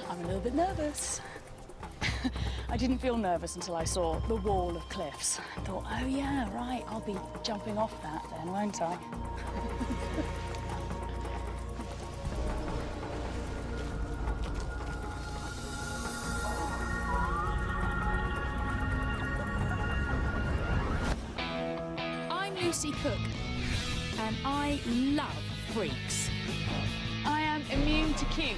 I'm a little bit nervous. I didn't feel nervous until I saw the wall of cliffs. I thought, oh yeah, right, I'll be jumping off that then, won't I? I'm Lucy Cook, and I love freaks. I am immune to cute.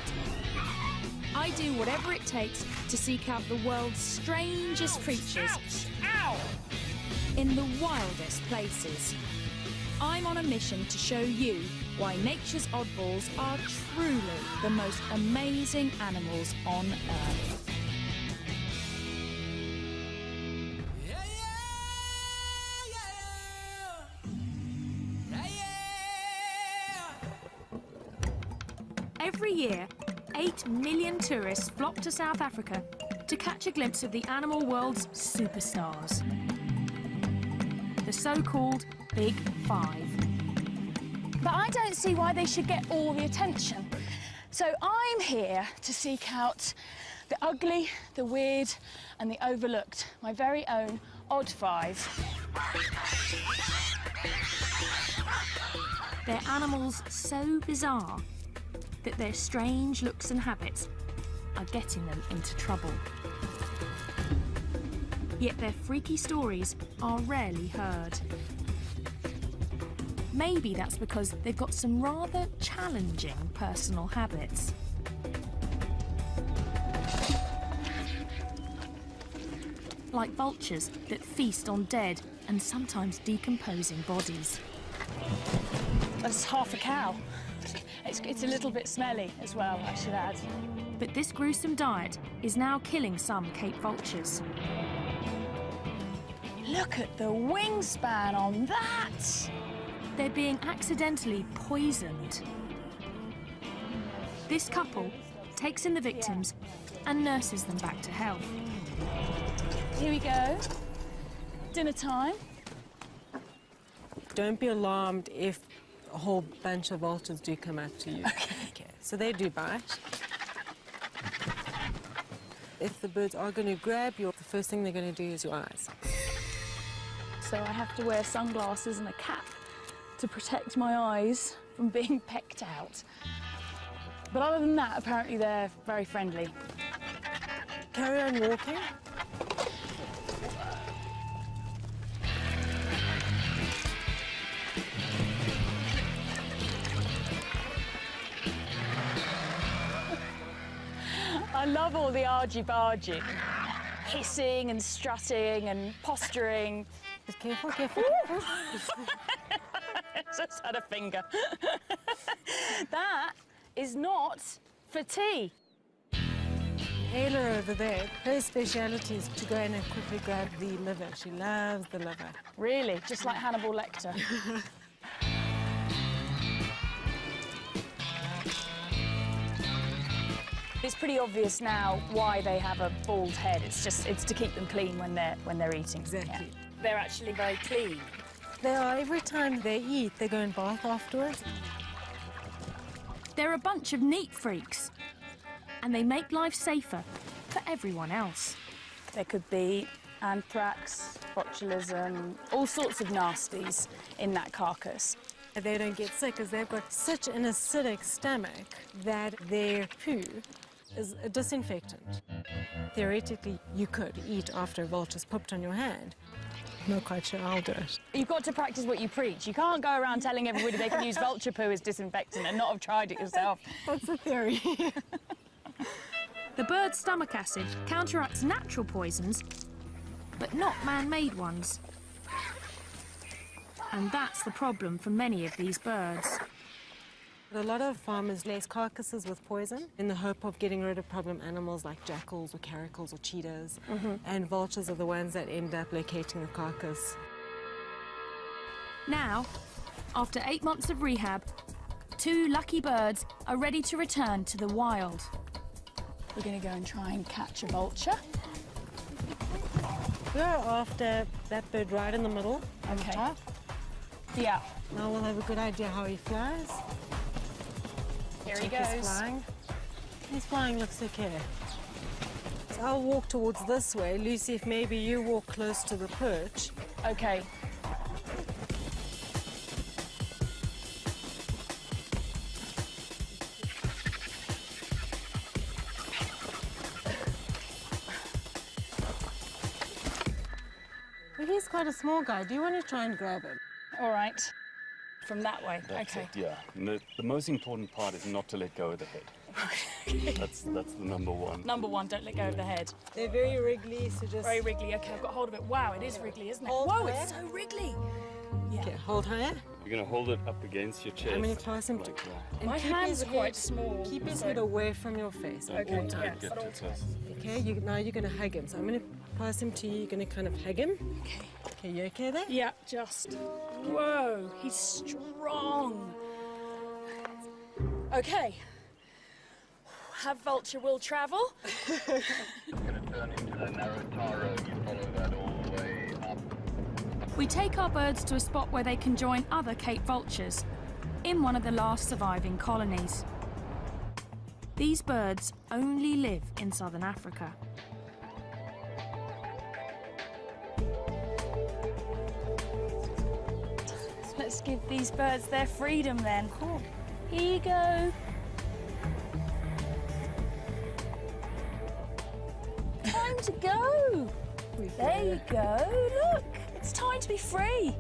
I do whatever it takes to seek out the world's strangest creatures in the wildest places. I'm on a mission to show you why nature's oddballs are truly the most amazing animals on Earth. Every year, 8 million tourists flock to South Africa to catch a glimpse of the animal world's superstars, the so-called Big Five. But I don't see why they should get all the attention. So I'm here to seek out the ugly, the weird, and the overlooked, my very own odd five. They're animals so bizarre that their strange looks and habits are getting them into trouble. Yet their freaky stories are rarely heard. Maybe that's because they've got some rather challenging personal habits. Like vultures that feast on dead and sometimes decomposing bodies. That's half a cow. It's a little bit smelly as well, I should add. But this gruesome diet is now killing some Cape vultures. Look at the wingspan on that! They're being accidentally poisoned. This couple takes in the victims and nurses them back to health. Here we go. Dinner time. Don't be alarmed if a whole bunch of vultures do come up to you. Okay. So they do bite. If the birds are going to grab you, the first thing they're going to do is your eyes. So I have to wear sunglasses and a cap to protect my eyes from being pecked out. But other than that, apparently they're very friendly. Carry on walking. I love all the argy-bargy. Hissing and strutting and posturing. Just careful, careful, careful. Just had a finger. That is not for tea. Ayla over there, her speciality is to go in and quickly grab the liver. She loves the liver. Really? Just like Hannibal Lecter? It's pretty obvious now why they have a bald head. It's to keep them clean when they're eating. Exactly. Yeah. They're actually very clean. They are. Every time they eat, they go and bath afterwards. They're a bunch of neat freaks, and they make life safer for everyone else. There could be anthrax, botulism, all sorts of nasties in that carcass. They don't get sick because they've got such an acidic stomach that their poo is a disinfectant. Theoretically, you could eat after a vulture's pooped on your hand. I'm not quite sure I'll do it. You've got to practice what you preach. You can't go around telling everybody they can use vulture poo as disinfectant and not have tried it yourself. That's a theory. The bird's stomach acid counteracts natural poisons, but not man-made ones. And that's the problem for many of these birds. A lot of farmers lace carcasses with poison in the hope of getting rid of problem animals like jackals or caracals or cheetahs. And vultures are the ones that end up locating the carcass. Now, after 8 months of rehab, 2 lucky birds are ready to return to the wild. We're going to go and try and catch a vulture. We're after that bird right in the middle, on the Okay. top. Yeah. Now we'll have a good idea how he flies. Here he Check his goes. flying. He's flying, looks okay. So I'll walk towards this way. Lucy, if maybe you walk close to the perch. Okay. Well, he's quite a small guy. Do you want to try and grab him? All right. From that way. That's okay. it, yeah. And the most important part is not to let go of the head. That's the number one. Number one, don't let go of the head. They're very wriggly, so just... Very wriggly. Okay, I've got hold of it. Wow, it is wriggly, isn't it? Hold Whoa, higher. it's so wriggly. Yeah. Okay, hold higher. You're going to hold it up against your chest. I'm going to close him to... like that. And My keep hands his are quite head- small. Keep his so- head away from your face. Don't Okay, don't yeah, get but too also- close. Okay, now you're going to hug him. So I'm going to pass him to you. You're going to kind of hug him. Okay. Okay, you okay there? Yeah, just. Whoa, he's strong. Okay. Have vulture will travel. It's going to turn into the narrow tar road. You follow that all the way up. We take our birds to a spot where they can join other Cape vultures in one of the last surviving colonies. These birds only live in southern Africa. Let's give these birds their freedom then. Cool. Here you go. Time to go. There you go. Look, it's time to be free.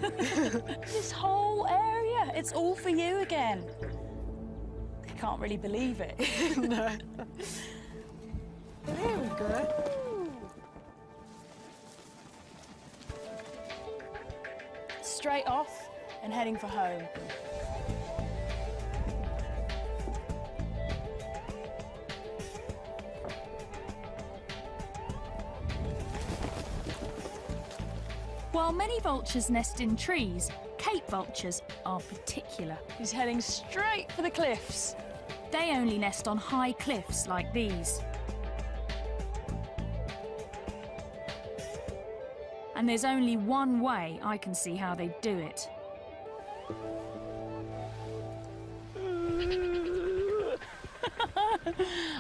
This whole area, it's all for you again. I can't really believe it. No. There we go. Straight off and heading for home. While many vultures nest in trees, Cape vultures are particular. He's heading straight for the cliffs. They only nest on high cliffs like these. And there's only one way I can see how they do it.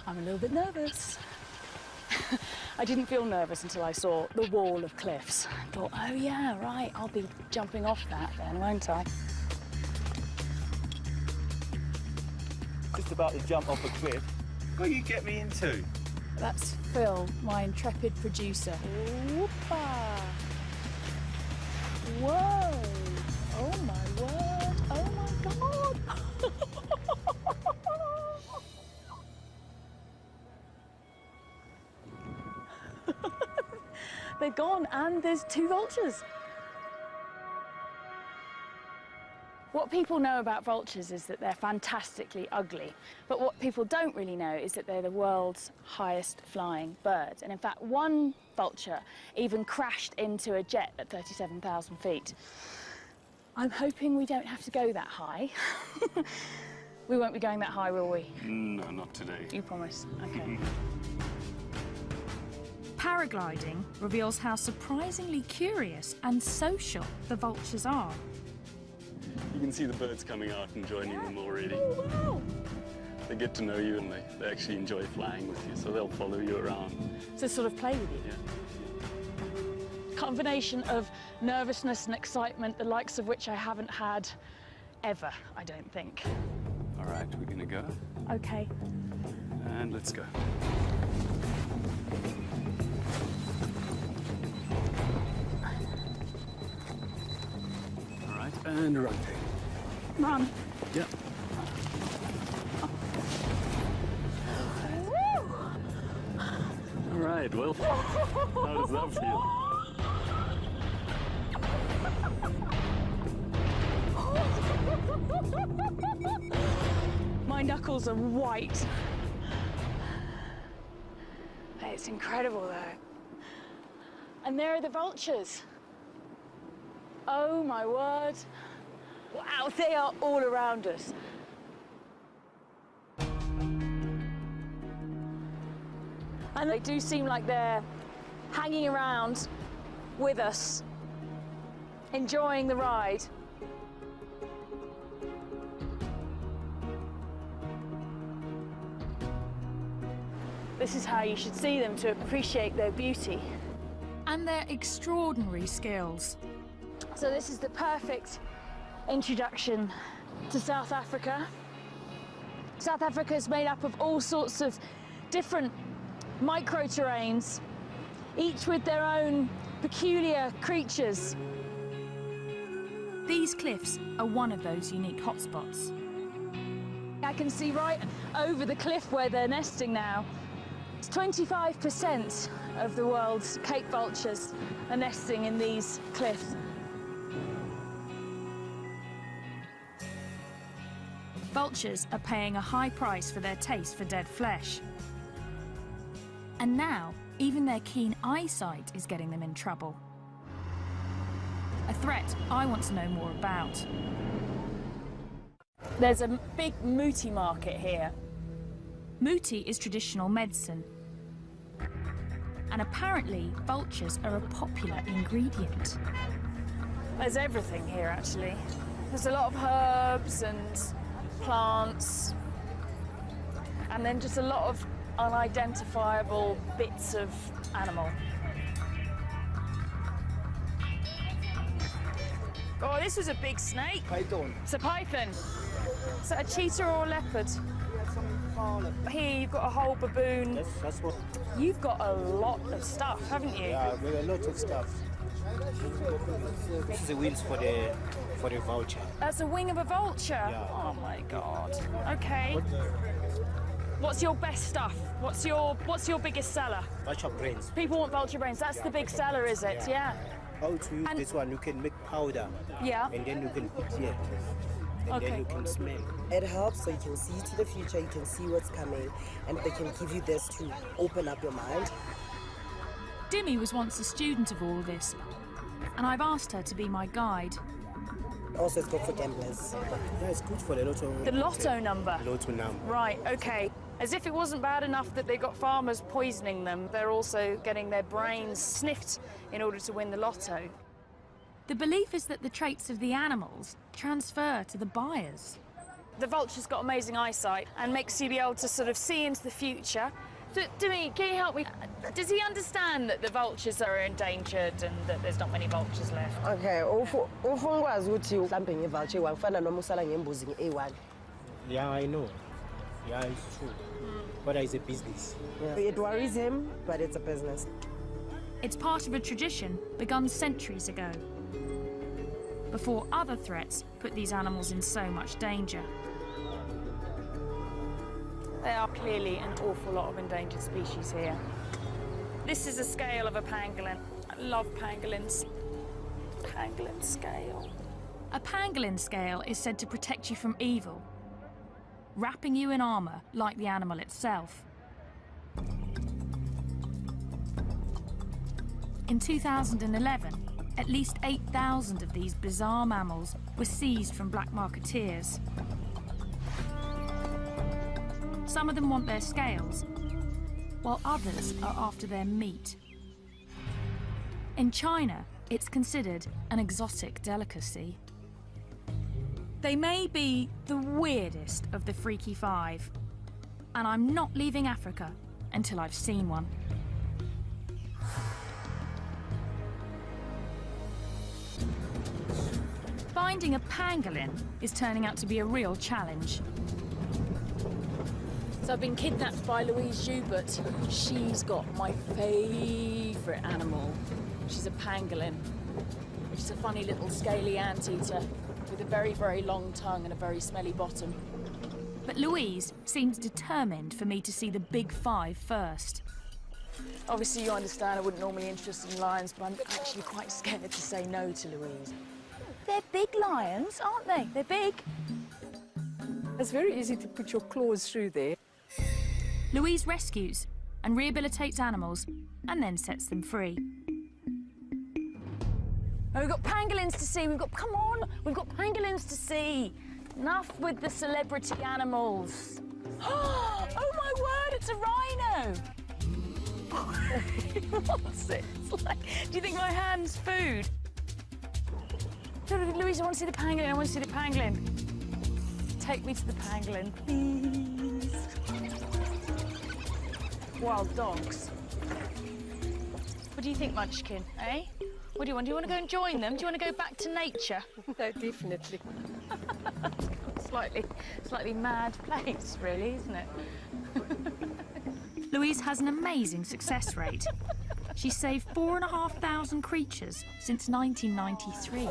I'm a little bit nervous. I didn't feel nervous until I saw the wall of cliffs. I thought, oh yeah, right, I'll be jumping off that then, won't I? Just about to jump off a cliff. What you get me into? That's Phil, my intrepid producer. Whoopah! Whoa! Oh my word! Oh my God! They're gone, and there's two vultures. What people know about vultures is that they're fantastically ugly, but what people don't really know is that they're the world's highest flying bird. And in fact, one vulture even crashed into a jet at 37,000 feet. I'm hoping we don't have to go that high. We won't be going that high, will we? No, not today. You promise? Okay. Paragliding reveals how surprisingly curious and social the vultures are. You can see the birds coming out and joining them already. Oh, wow! They get to know you and they actually enjoy flying with you, so they'll follow you around. To sort of play with you. Yeah. Combination of nervousness and excitement, the likes of which I haven't had ever, I don't think. All right, we're gonna go, Okay. and let's go. All right, and rotate. Run. Yeah. All right, well, how does that feel? My knuckles are white. It's incredible though. And there are the vultures. Oh my word. Wow, they are all around us. And they do seem like they're hanging around with us, enjoying the ride. this is how you should see them to appreciate their beauty. And their extraordinary skills. So this is the perfect introduction to South Africa. South Africa is made up of all sorts of different micro-terrains, each with their own peculiar creatures. These cliffs are one of those unique hotspots. I can see right over the cliff where they're nesting now. It's 25% of the world's Cape vultures are nesting in these cliffs. Vultures are paying a high price for their taste for dead flesh. And now, even their keen eyesight is getting them in trouble. A threat I want to know more about. There's a big muti market here. Muti is traditional medicine. And apparently, vultures are a popular ingredient. There's everything here, actually. There's a lot of herbs and plants, and then just a lot of unidentifiable bits of animal. Oh, this was a big snake. Python. It's a python. Is that a cheetah or a leopard? Here you've got a whole baboon. That's what. You've got a lot of stuff, haven't you? Yeah, there are a lot of stuff. This is the wings for the vulture. That's a wing of a vulture. Yeah. Oh my God. Okay. What's your best stuff? What's your biggest seller? Vulture brains. People want vulture brains. That's the big seller, is it? Yeah. How to use And- this one? You can make powder. Yeah. And then you can put here. And Okay. then you can smell. It helps so you can see to the future, you can see what's coming, and they can give you this to open up your mind. Dimmy was once a student of all this, and I've asked her to be my guide. Also, it's good for gamblers. Yeah, it's good for the lotto. The lotto number. Lotto number. Right, okay. As if it wasn't bad enough that they got farmers poisoning them, they're also getting their brains sniffed in order to win the lotto. The belief is that the traits of the animals transfer to the buyers. The vulture's got amazing eyesight and makes you be able to sort of see into the future. Demi, can you help me? Does he understand that the vultures are endangered and that there's not many vultures left? Okay, ufungwazi ukuthi mhlambe ngevulture wangifana noma usala ngembuzi nge-A1. Yeah, I know. Yeah, it's true. But it's a business. Yeah. It worries him, but it's a business. It's part of a tradition begun centuries ago, before other threats put these animals in so much danger. There are clearly an awful lot of endangered species here. This is a scale of a pangolin. I love pangolins. Pangolin scale. A pangolin scale is said to protect you from evil, wrapping you in armour like the animal itself. In 2011, at least 8,000 of these bizarre mammals were seized from black marketeers. Some of them want their scales, while others are after their meat. In China, it's considered an exotic delicacy. They may be the weirdest of the freaky five, and I'm not leaving Africa until I've seen one. Finding a pangolin is turning out to be a real challenge. So I've been kidnapped by Louise Joubert. She's got my favourite animal. She's a pangolin, which is a funny little scaly anteater with a very, very long tongue and a very smelly bottom. But Louise seems determined for me to see the big five first. Obviously, you understand I wouldn't normally be interested in lions, but I'm actually quite scared to say no to Louise. They're big lions, aren't they? They're big. It's very easy to put your claws through there. Louise rescues and rehabilitates animals and then sets them free. Oh, we've got pangolins to see. Come on, we've got pangolins to see. Enough with the celebrity animals. Oh my word, it's a rhino. What's it? It's like, do you think my hand's food? Louise, I want to see the pangolin. I want to see the pangolin. Take me to the pangolin, please. wild dogs. What do you think, Munchkin, eh? What do you want? Do you want to go and join them? Do you want to go back to nature? No, definitely. Slightly mad place, really, isn't it? Louise has an amazing success rate. She's saved 4,500 creatures since 1993.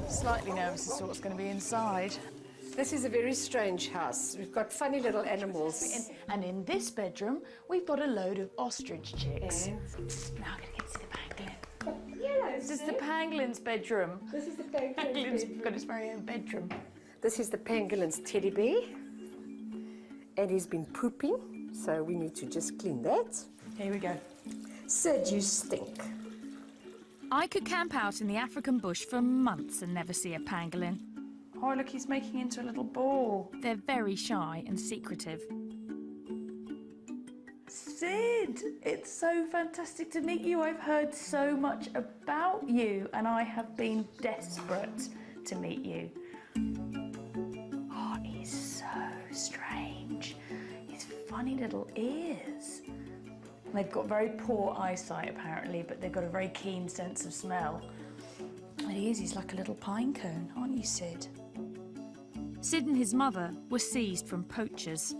Slightly nervous as to what's going to be inside. This is a very strange house. We've got funny little animals. And in this bedroom, we've got a load of ostrich chicks. Yeah. Now I'm going to get to the pangolin. This is the pangolin's bedroom. This is the penguin's Pangolin's bedroom. got his very own bedroom. This is the pangolin's teddy bear. And he's been pooping, so we need to just clean that. Here we go. Sid, you stink. I could camp out in the African bush for months and never see a pangolin. Oh, look, he's making into a little ball. They're very shy and secretive. Sid, it's so fantastic to meet you. I've heard so much about you, and I have been desperate to meet you. Oh, he's so strange. His funny little ears. They've got very poor eyesight, apparently, but they've got a very keen sense of smell. And he's like a little pine cone, aren't you, Sid? Sid and his mother were seized from poachers.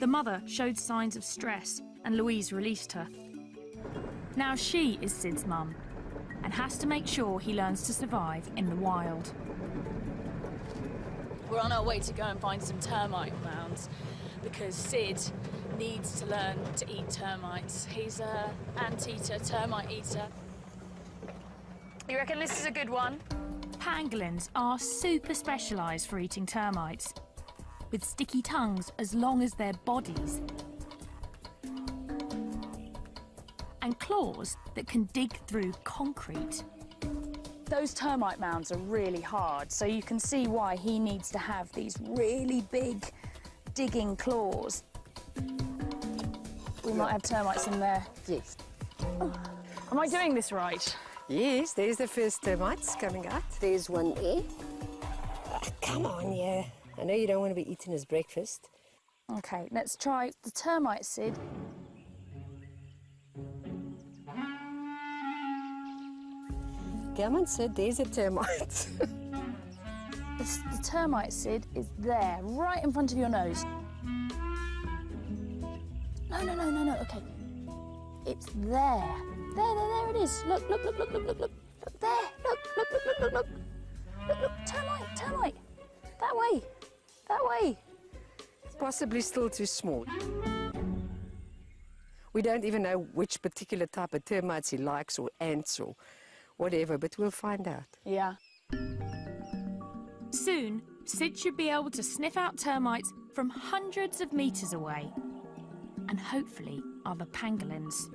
The mother showed signs of stress and Louise released her. Now she is Sid's mum and has to make sure he learns to survive in the wild. We're on our way to go and find some termite mounds because Sid needs to learn to eat termites. He's an anteater, termite eater. You reckon this is a good one? Pangolins are super specialised for eating termites, with sticky tongues as long as their bodies, and claws that can dig through concrete. Those termite mounds are really hard, so you can see why he needs to have these really big digging claws. We might have termites in there. Yes. Oh. Am I doing this right? Yes, there's the first termites coming out. There's one there. Oh, come on, yeah. I know you don't want to be eating his breakfast. Okay, let's try the termite, Sid. Come on, Sid, there's a termite. The termite, Sid, is there, right in front of your nose. No, okay. It's there. There it is. Look. Look there. Look. Look, termite. That way. Possibly still too small. We don't even know which particular type of termites he likes, or ants, or whatever, but we'll find out. Yeah. Soon, Sid should be able to sniff out termites from hundreds of metres away, and hopefully other pangolins.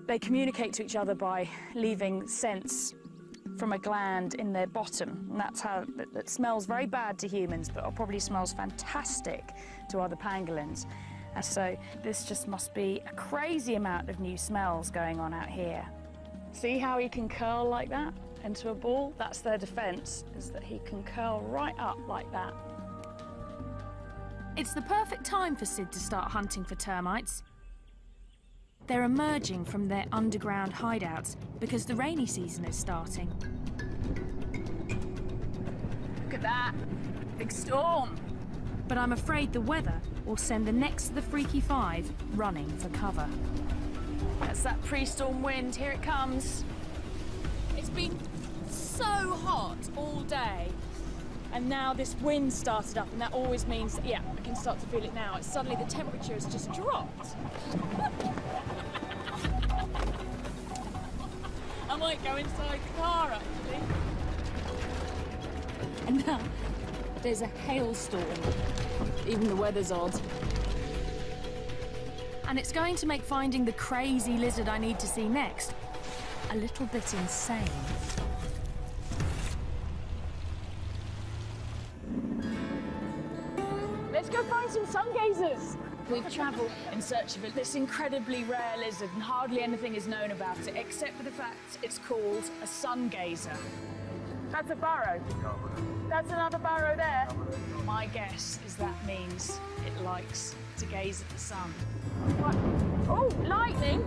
They communicate to each other by leaving scents from a gland in their bottom. And that's how it smells very bad to humans, but it probably smells fantastic to other pangolins. And so this just must be a crazy amount of new smells going on out here. See how he can curl like that into a ball? That's their defense, is that he can curl right up like that. It's the perfect time for Sid to start hunting for termites. They're emerging from their underground hideouts because the rainy season is starting. Look at that, big storm. But I'm afraid the weather will send the next of the Freaky Five running for cover. That's that pre-storm wind, here it comes. It's been so hot all day, and now this wind started up, and that always means, yeah, I can start to feel it now. It's suddenly the temperature has just dropped. I might go inside the car, actually. And now there's a hailstorm. Even the weather's odd. And it's going to make finding the crazy lizard I need to see next a little bit insane. Let's go find some sun gazers. We've travelled in search of this incredibly rare lizard, and hardly anything is known about it, except for the fact it's called a sun gazer. That's a burrow. That's another burrow there. My guess is that means it likes to gaze at the sun. What? Oh, lightning!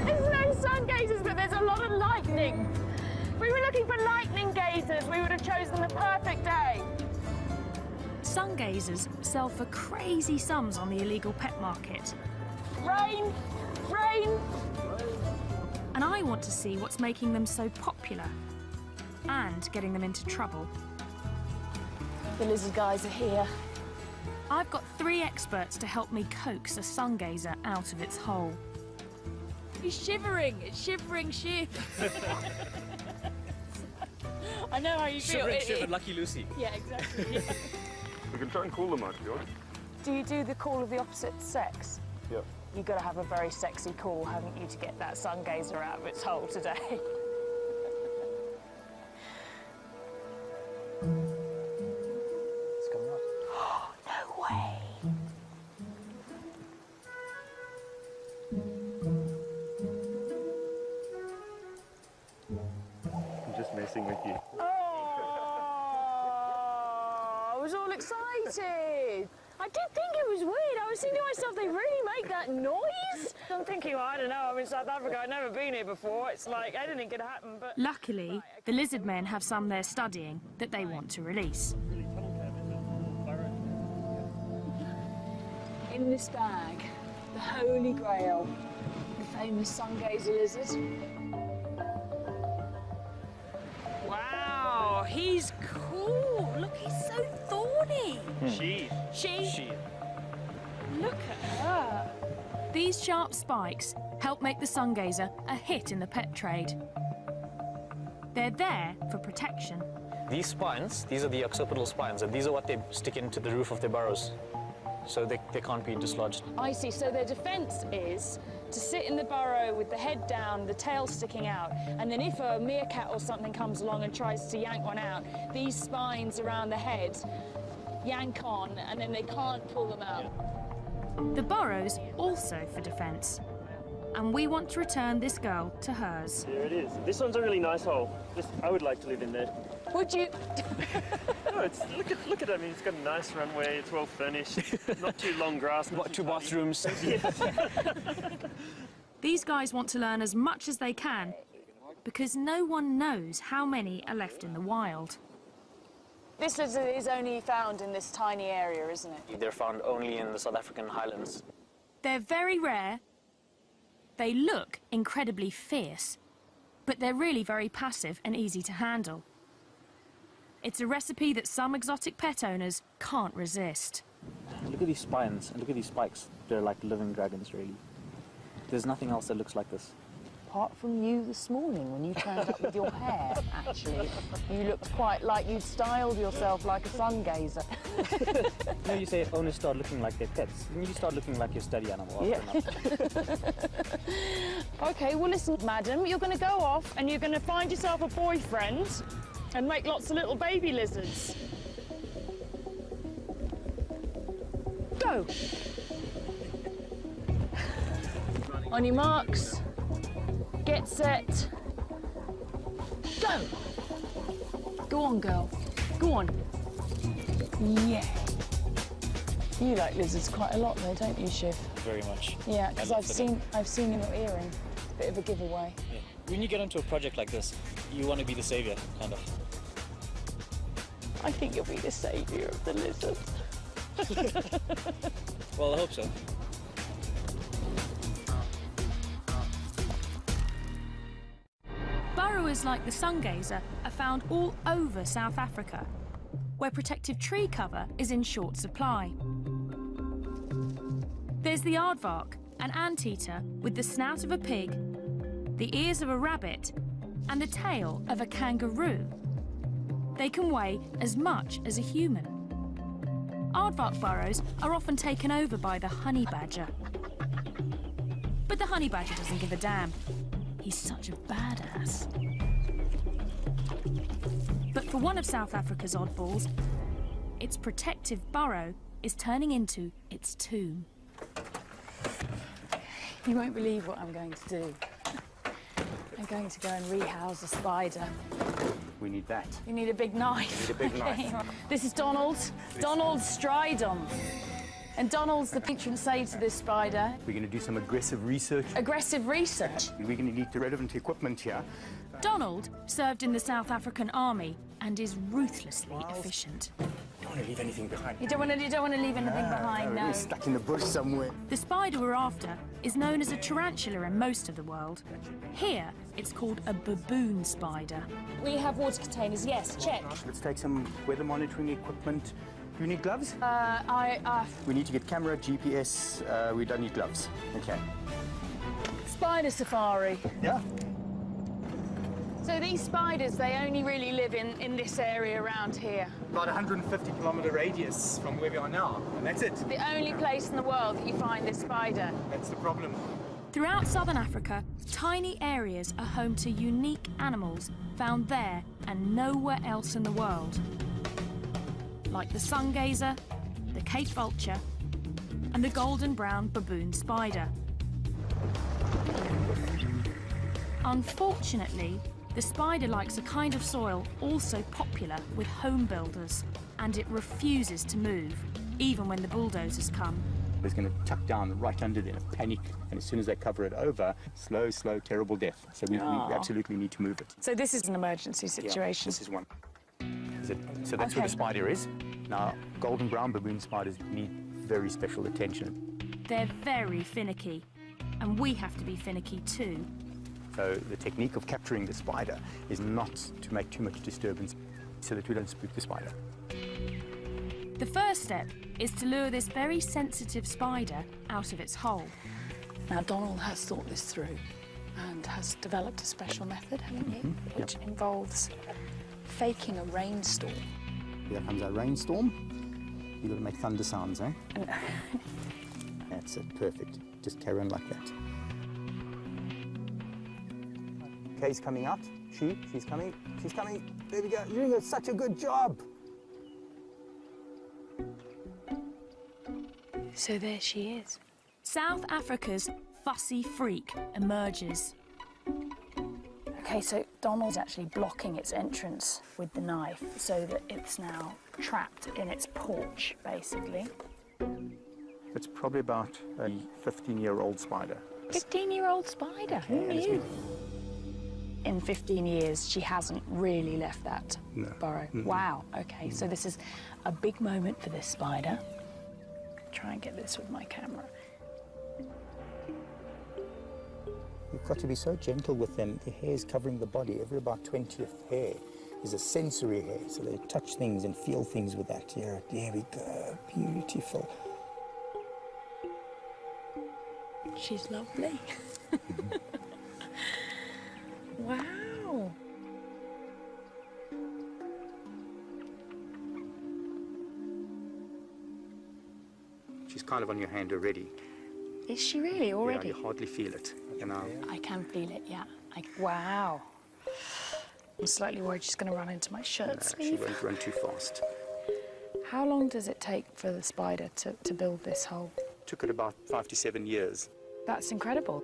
There's no sun gazers, but there's a lot of lightning. If we were looking for lightning gazers, we would have chosen the perfect day. Sun gazers sell for crazy sums on the illegal pet market. Rain! Rain! And I want to see what's making them so popular and getting them into trouble. The lizard guys are here. I've got 3 experts to help me coax a sun gazer out of its hole. He's shivering. It's shivering shit. I know how you feel. Shivering, Lucky Lucy. Yeah, exactly. We can try and cool them out if you want. Do you do the call of the opposite sex? Yeah. You've got to have a very sexy call, haven't you, to get that sun gazer out of its hole today? It's coming out. No way. I'm just messing with you. Oh, I was all excited. I did think it was weird. I was thinking to myself, they really make that noise? I'm thinking, well, I don't know, I'm in South Africa, I've never been here before. It's like anything could happen, but... Luckily, the lizard men have some they're studying that they want to release. In this bag, the Holy Grail, the famous sun gazer lizard. Wow, he's cool. Look, he's so thorny. She. Look at her. These sharp spikes help make the sun gazer a hit in the pet trade. They're there for protection. These spines, these are the occipital spines, and these are what they stick into the roof of their burrows, so they can't be dislodged. I see, so their defense is to sit in the burrow with the head down, the tail sticking out, and then if a meerkat or something comes along and tries to yank one out, these spines around the head yank on, and then they can't pull them out. The burrow's also for defence. And we want to return this girl to hers. There it is. This one's a really nice hole. I would like to live in there. Would you? No, look at it. I mean, it's got a nice runway. It's well furnished. Not too long grass. Not Two bathrooms. These guys want to learn as much as they can because no one knows how many are left in the wild. This lizard is only found in this tiny area, isn't it? They're found only in the South African highlands. They're very rare. They look incredibly fierce, but they're really very passive and easy to handle. It's a recipe that some exotic pet owners can't resist. Look at these spines and look at these spikes. They're like living dragons, really. There's nothing else that looks like this. Apart from you this morning when you turned up with your hair, actually. You looked quite like you'd styled yourself like a sun gazer. You know, you say owners start looking like their pets. Then you start looking like your study animal. Yeah. OK, well, listen, madam, you're going to go off and you're going to find yourself a boyfriend and make lots of little baby lizards. Go! On your marks. Get set. Go! Go on, girl. Go on. Yeah. You like lizards quite a lot, though, don't you, Shiv? Very much. Yeah, because I've seen your earring. Bit of a giveaway. Yeah. When you get into a project like this, you want to be the saviour, kind of. I think you'll be the saviour of the lizards. Well, I hope so. Burrowers like the sun gazer are found all over South Africa, where protective tree cover is in short supply. There's the aardvark, an anteater with the snout of a pig, the ears of a rabbit, and the tail of a kangaroo. They can weigh as much as a human. Aardvark burrows are often taken over by the honey badger. But the honey badger doesn't give a damn. He's such a badass. But for one of South Africa's oddballs, its protective burrow is turning into its tomb. You won't believe what I'm going to do. I'm going to go and rehouse a spider. We need that. You need a big knife. We need a big knife. This is Donald. Donald Stridon. And Donald's the patron saint of this spider. We're going to do some aggressive research. Aggressive research? We're going to need the relevant equipment here. Donald served in the South African Army and is ruthlessly efficient. Don't want to leave anything behind. You don't want to leave anything behind, no. It's stuck in the bush somewhere. The spider we're after is known as a tarantula in most of the world. Here, it's called a baboon spider. We have water containers, yes, check. Let's take some weather monitoring equipment. Do you need gloves? We We need to get camera, GPS. We don't need gloves. Okay. Spider safari. Yeah. So these spiders, they only really live in this area around here. About 150-kilometer radius from where we are now, and that's it. The only place in the world that you find this spider. That's the problem. Throughout southern Africa, tiny areas are home to unique animals found there and nowhere else in the world. Like the sun gazer, the Cape vulture, and the golden brown baboon spider. Unfortunately, the spider likes a kind of soil also popular with home builders, and it refuses to move, even when the bulldozers come. It's going to tuck down right under there, panic, and as soon as they cover it over, slow, terrible death. So we absolutely need to move it. So this is an emergency situation. Yeah, this is one. So that's where the spider is. Now, golden brown baboon spiders need very special attention. They're very finicky, and we have to be finicky too. So the technique of capturing the spider is not to make too much disturbance so that we don't spook the spider. The first step is to lure this very sensitive spider out of its hole. Now, Donald has thought this through and has developed a special method, haven't you? Which involves faking a rainstorm. Here comes our rainstorm. You've got to make thunder sounds, eh? That's it, perfect. Just carry on like that. Kay's coming out. She's coming. There we go. You're doing such a good job. So there she is. South Africa's fussy freak emerges. Okay, so Donald's actually blocking its entrance with the knife so that it's now trapped in its porch, basically. It's probably about a 15-year-old spider. 15-year-old spider? Who knew? In 15 years, she hasn't really left that burrow. Wow, okay, so this is a big moment for this spider. Try and get this with my camera. You've got to be so gentle with them. The hair's covering the body. Every about 20th hair is a sensory hair, so they touch things and feel things with that. Here, there we go, beautiful. She's lovely. Wow. She's kind of on your hand already. Is she really already? Yeah, you hardly feel it. You know. I can feel it, yeah. Wow. I'm slightly worried she's going to run into my shirt sleeve. She won't run too fast. How long does it take for the spider to build this hole? Took it about 5 to 7 years. That's incredible.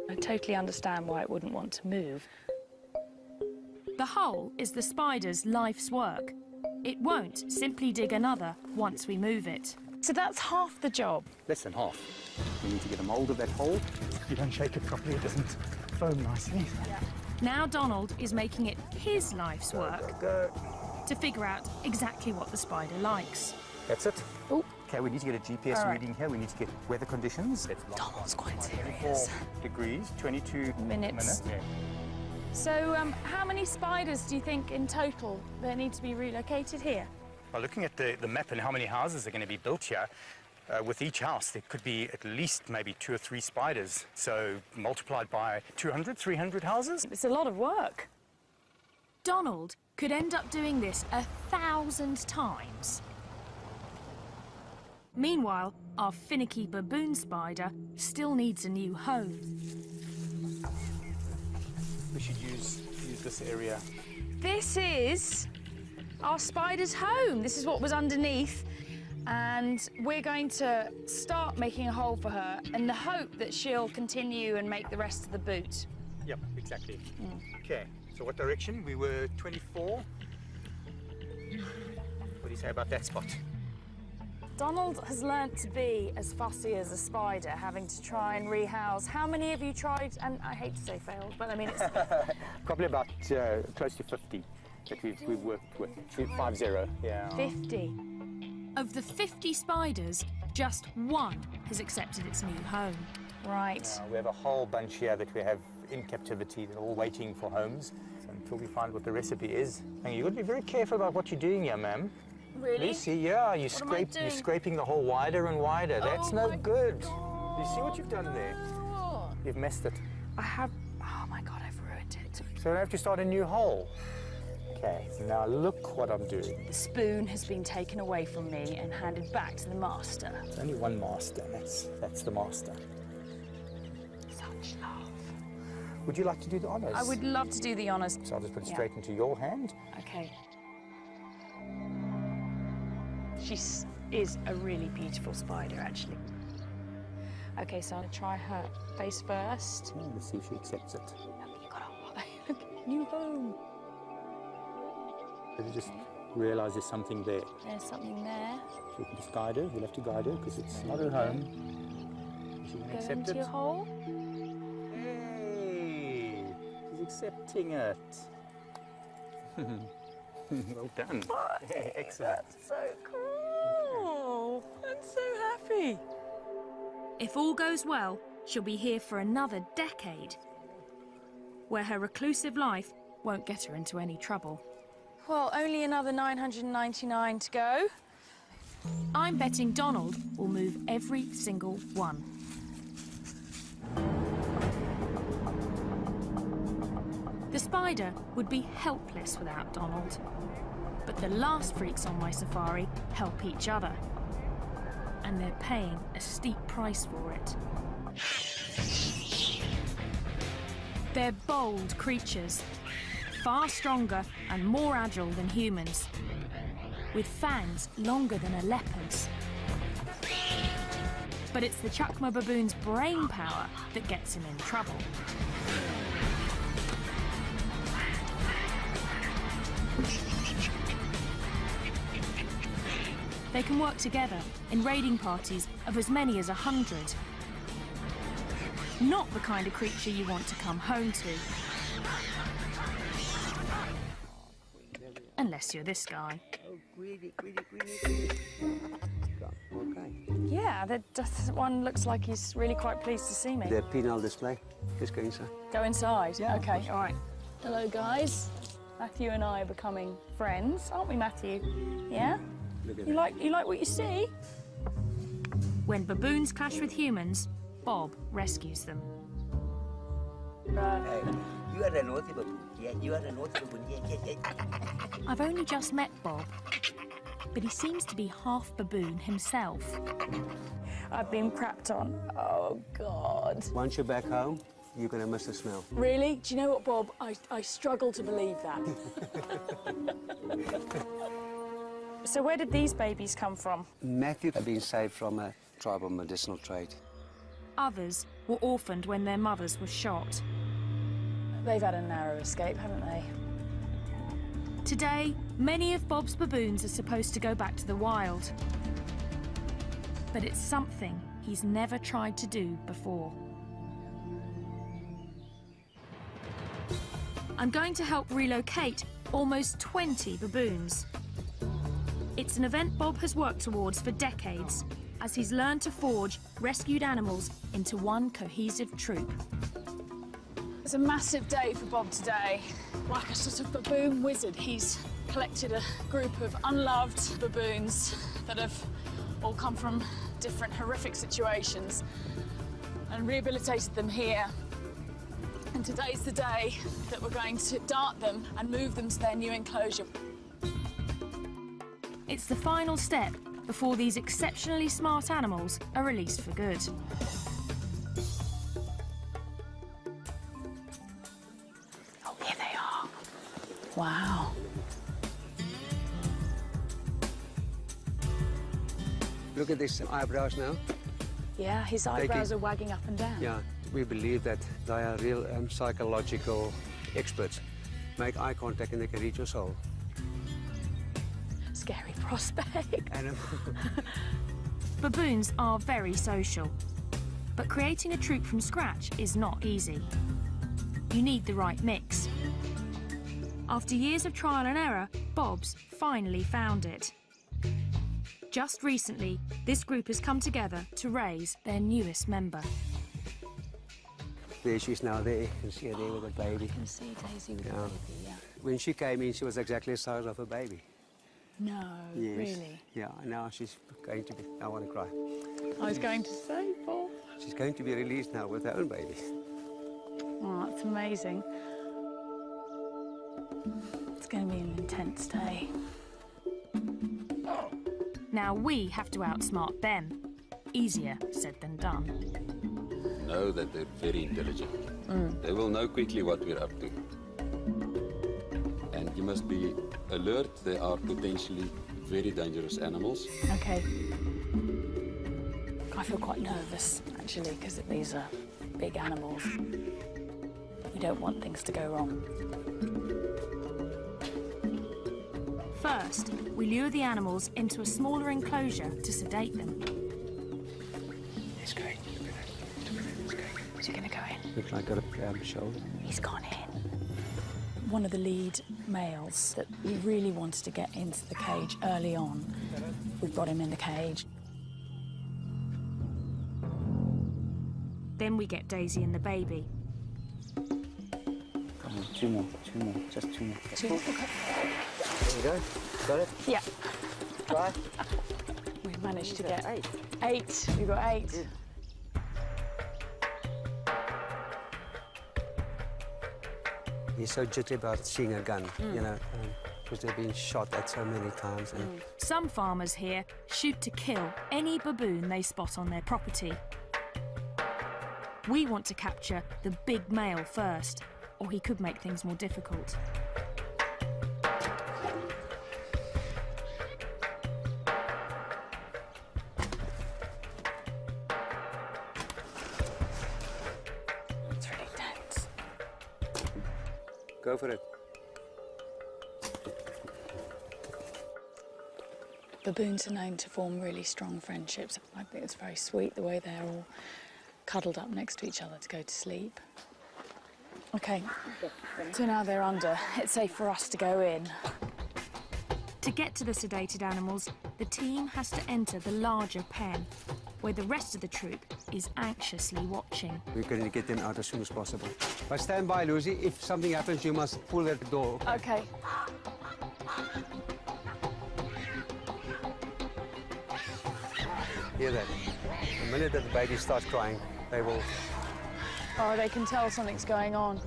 I totally understand why it wouldn't want to move. The hole is the spider's life's work. It won't simply dig another once we move it. So that's half the job. Less than half. We need to get a mould of that hole. If you don't shake it properly, it doesn't foam nicely. Yeah. Now Donald is making it his life's work to figure out exactly what the spider likes. That's it. Oh. Okay, we need to get a GPS reading here. We need to get weather conditions. Donald's quite serious. 24 degrees, 22 minutes. Yeah. So how many spiders do you think in total there need to be relocated here? Well, looking at the map and how many houses are going to be built here, with each house there could be at least maybe 2 or 3 spiders. So multiplied by 200, 300 houses. It's a lot of work. Donald could end up doing this 1,000 times. Meanwhile, our finicky baboon spider still needs a new home. We should use this area. This is our spider's home. This is what was underneath. And we're going to start making a hole for her in the hope that she'll continue and make the rest of the boot. Yep, exactly. Okay, so what direction? We were 24. What do you say about that spot? Donald has learnt to be as fussy as a spider, having to try and rehouse. How many have you tried? And I hate to say failed, but I mean it's... Probably about close to 50 that we've worked with. 50, yeah. 50. Of the 50 spiders, just one has accepted its new home. Right. We have a whole bunch here that we have in captivity. They're all waiting for homes. So until we find what the recipe is. And you've got to be very careful about what you're doing here, ma'am. Really? Lucy, yeah, you're scraping the hole wider and wider. That's no good. You see what you've done there? You've messed it. I have... Oh my God, I've ruined it. So I have to start a new hole. Okay, now look what I'm doing. The spoon has been taken away from me and handed back to the master. There's only one master, that's the master. Such love. Would you like to do the honours? I would love to do the honours. So I'll just put it straight into your hand. Okay. She is a really beautiful spider, actually. Okay, so I'm going to try her face first. Oh, let's see if she accepts it. You got a new home. You just realise there's something there. There's something there. So we can just guide her. We'll have to guide her because it's not her home. Is she going to accept into your hole. Hey, she's accepting it. Well done. Excellent. That's so cool. I'm so happy. If all goes well, she'll be here for another decade, where her reclusive life won't get her into any trouble. Well, only another 999 to go. I'm betting Donald will move every single one. The spider would be helpless without Donald. But the last freaks on my safari help each other. And they're paying a steep price for it. They're bold creatures, far stronger and more agile than humans, with fangs longer than a leopard's. But it's the Chukma baboon's brain power that gets him in trouble. They can work together in raiding parties of as many as 100. Not the kind of creature you want to come home to. Unless you're this guy. Yeah, that one looks like he's really quite pleased to see me. The penal display. Just go inside. Go inside? Yeah, okay, all right. Hello, guys. Matthew and I are becoming friends, aren't we, Matthew? Yeah? You like what you see? When baboons clash with humans, Bob rescues them. You are a naughty baboon. Yeah, you are a naughty baboon. Yeah. I've only just met Bob, but he seems to be half baboon himself. I've been crapped on. Oh, God. Once you're back home, you're going to miss the smell. Really? Do you know what, Bob? I struggle to believe that. So where did these babies come from? Matthew had been saved from a tribal medicinal trade. Others were orphaned when their mothers were shot. They've had a narrow escape, haven't they? Today, many of Bob's baboons are supposed to go back to the wild. But it's something he's never tried to do before. I'm going to help relocate almost 20 baboons. It's an event Bob has worked towards for decades, as he's learned to forge rescued animals into one cohesive troop. It's a massive day for Bob today. Like a sort of baboon wizard, he's collected a group of unloved baboons that have all come from different horrific situations and rehabilitated them here. And today's the day that we're going to dart them and move them to their new enclosure. It's the final step before these exceptionally smart animals are released for good. Oh, here they are. Wow. Look at these eyebrows now. Yeah, his eyebrows are wagging up and down. Yeah, we believe that they are real psychological experts. Make eye contact and they can read your soul. scary prospect. Baboons are very social, but creating a troop from scratch is not easy. You need the right mix. After years of trial and error, Bob's finally found it. Just recently, this group has come together to raise their newest member. There she is now there. You can see her there with a baby. I can see Daisy with a baby, yeah. When she came in, she was exactly the size of a baby. No, Yes. really? Yeah, now she's going to be... I want to cry. I was going to say, Bob. She's going to be released now with her own baby. Oh, that's amazing. It's going to be an intense day. Now we have to outsmart them. Easier said than done. Know that they're very intelligent. They will know quickly what we're up to. And you must be alert. They are potentially very dangerous animals. Okay. I feel quite nervous, actually, because these are big animals. We don't want things to go wrong. First, we lure the animals into a smaller enclosure to sedate them. It's great. Is he going to go in? Looks like a shoulder. He's gone in. One of the lead males that we really wanted to get into the cage early on, we've got him in the cage. Then we get Daisy and the baby. Come on, two more, just two more. Two more. Okay. There you go. Got it? Yeah. Try. We've managed to get 8. 8. We've got 8. Good. He's so jittery about seeing a gun, you know, because they've been shot at so many times. And Some farmers here shoot to kill any baboon they spot on their property. We want to capture the big male first, or he could make things more difficult. It's really tense. Go for it. Baboons are known to form really strong friendships. I think it's very sweet the way they're all cuddled up next to each other to go to sleep. OK, so now they're under. It's safe for us to go in. To get to the sedated animals, the team has to enter the larger pen, where the rest of the troop is anxiously watching. We're going to get them out as soon as possible. But stand by, Lucy. If something happens, you must pull at the door. OK. Hear that? The minute that the baby starts crying, they will... Oh, they can tell something's going on.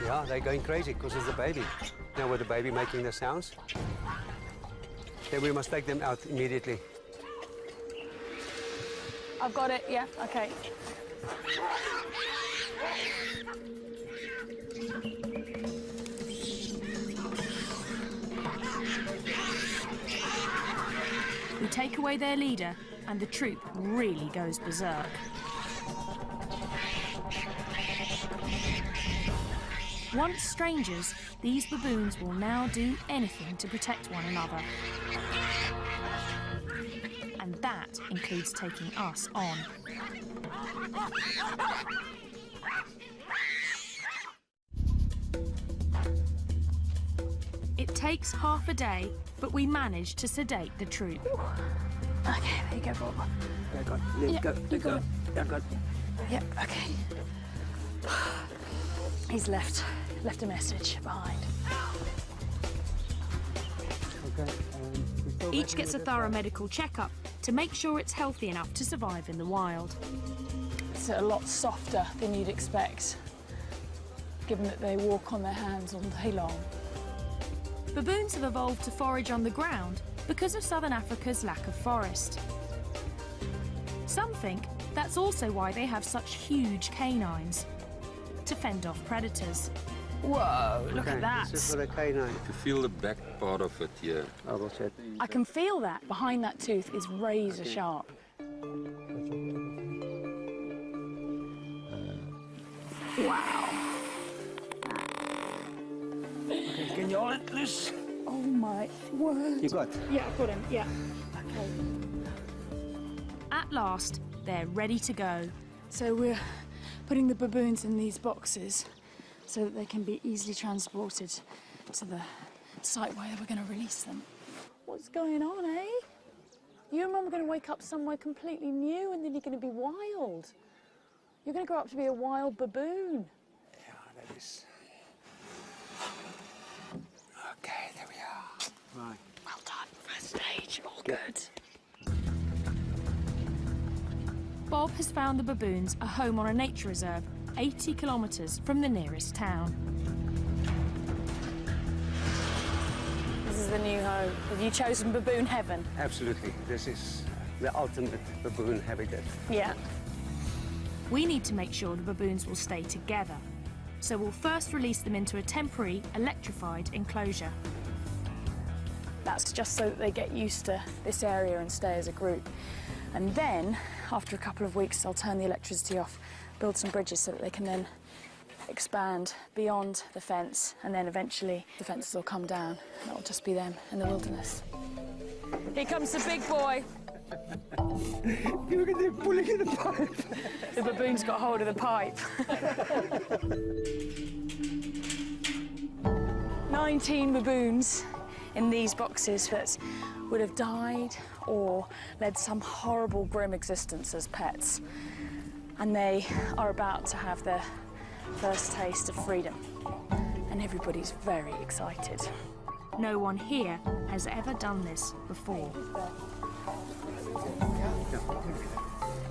Yeah, they're going crazy because it's the baby. Now with the baby making the sounds, then we must take them out immediately. I've got it, yeah, OK. We take away their leader, and the troop really goes berserk. Once strangers, these baboons will now do anything to protect one another. And that includes taking us on. It takes half a day, but we manage to sedate the troop. OK, there you go, Bob. I got it. Let go. Let go. I got it. Yep, OK. He's left a message behind. Okay. Each gets a thorough medical checkup to make sure it's healthy enough to survive in the wild. It's a lot softer than you'd expect, given that they walk on their hands all day long. Baboons have evolved to forage on the ground because of southern Africa's lack of forest. Some think that's also why they have such huge canines, to fend off predators. Whoa, look at that. This is for the canine. To feel the back part of it here. I will check. I can feel that. Behind that tooth is razor sharp. Wow. Okay, can you hold it loose? Oh my word. You got? Yeah, I've got him, yeah. Okay. At last, they're ready to go. So we're putting the baboons in these boxes so that they can be easily transported to the site where we're going to release them. What's going on, eh? You and Mum are going to wake up somewhere completely new and then you're going to be wild. You're going to grow up to be a wild baboon. Yeah, that is... Okay, there we are. Right. Well done, first stage, all good. Bob has found the baboons a home on a nature reserve 80 kilometres from the nearest town. This is the new home. Have you chosen baboon heaven? Absolutely. This is the ultimate baboon habitat. Yeah. We need to make sure the baboons will stay together. So we'll first release them into a temporary electrified enclosure. That's just so that they get used to this area and stay as a group. And then, after a couple of weeks, I'll turn the electricity off, build some bridges so that they can then expand beyond the fence, and then eventually the fences will come down and it'll just be them in the wilderness. Here comes the big boy. Look at them pulling in the pipe. The baboon's got hold of the pipe. 19 baboons in these boxes that would have died or led some horrible, grim existence as pets. And they are about to have their first taste of freedom. And everybody's very excited. No one here has ever done this before.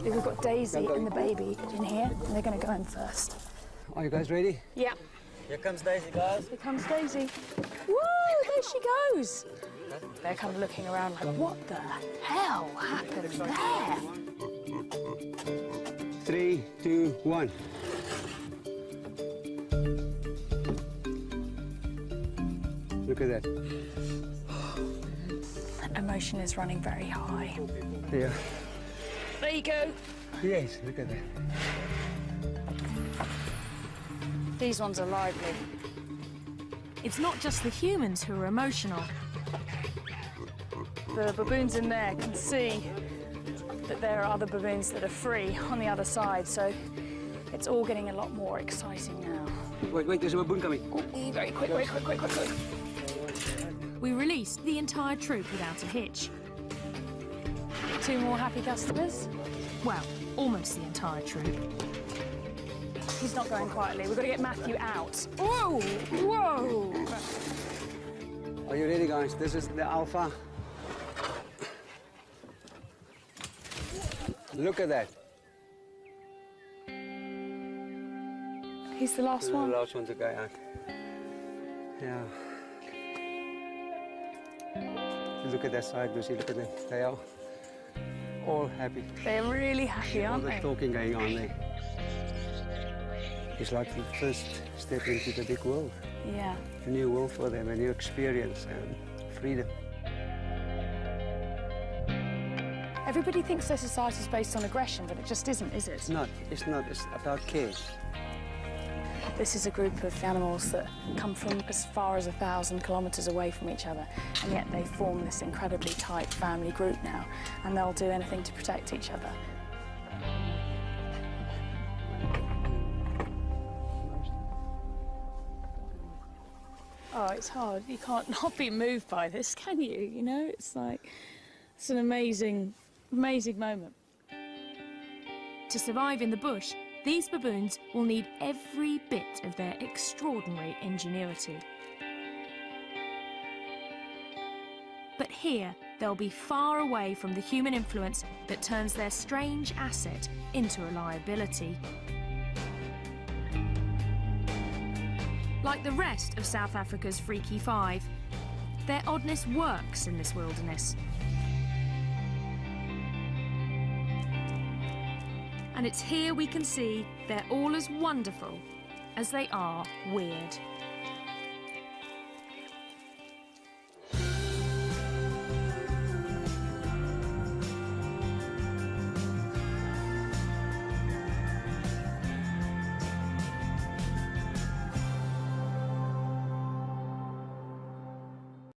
We've got Daisy and the baby in here, and they're going to go in first. Are you guys ready? Yeah. Here comes Daisy, guys. Here comes Daisy. Woo! There she goes. They're kind of looking around like, what the hell happened there? 3, 2, 1. Look at that. Emotion is running very high. Yeah. There you go. Yes, look at that. These ones are lively. It's not just the humans who are emotional. The baboons in there can see that there are other baboons that are free on the other side, so it's all getting a lot more exciting now. Wait, there's a baboon coming. Oh, very quick, very quick, quick, quick, quick. We released the entire troop without a hitch. 2 more happy customers. Well, almost the entire troop. He's not going quietly. We've got to get Matthew out. Whoa! Whoa! Are you ready, guys? This is the alpha. Look at that. He's the last one. The last one to go out. Yeah. Look at that side, Lucy. Look at them. They are all happy. They're really happy, aren't all they? the talking going on there. It's like the first step into the big world. Yeah. A new world for them, a new experience and freedom. Everybody thinks their society is based on aggression, but it just isn't, is it? It's not. It's not. It's about care. This is a group of animals that come from as far as 1,000 kilometres away from each other, and yet they form this incredibly tight family group now, and they'll do anything to protect each other. Oh, it's hard. You can't not be moved by this, can you? You know, it's like, it's an amazing, amazing moment. To survive in the bush, these baboons will need every bit of their extraordinary ingenuity. But here, they'll be far away from the human influence that turns their strange asset into a liability. Like the rest of South Africa's Freaky Five, their oddness works in this wilderness. And it's here we can see they're all as wonderful as they are weird.